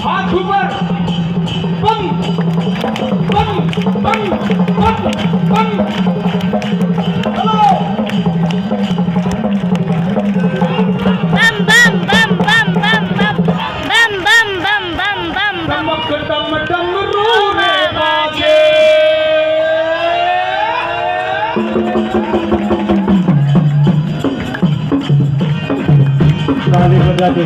हाथ ऊपर बम बम बम बम बम हेलो बम बम बम बम बम बम बम बम बम बम बम धमक डम डमरू रे बाजे ताली बजा दे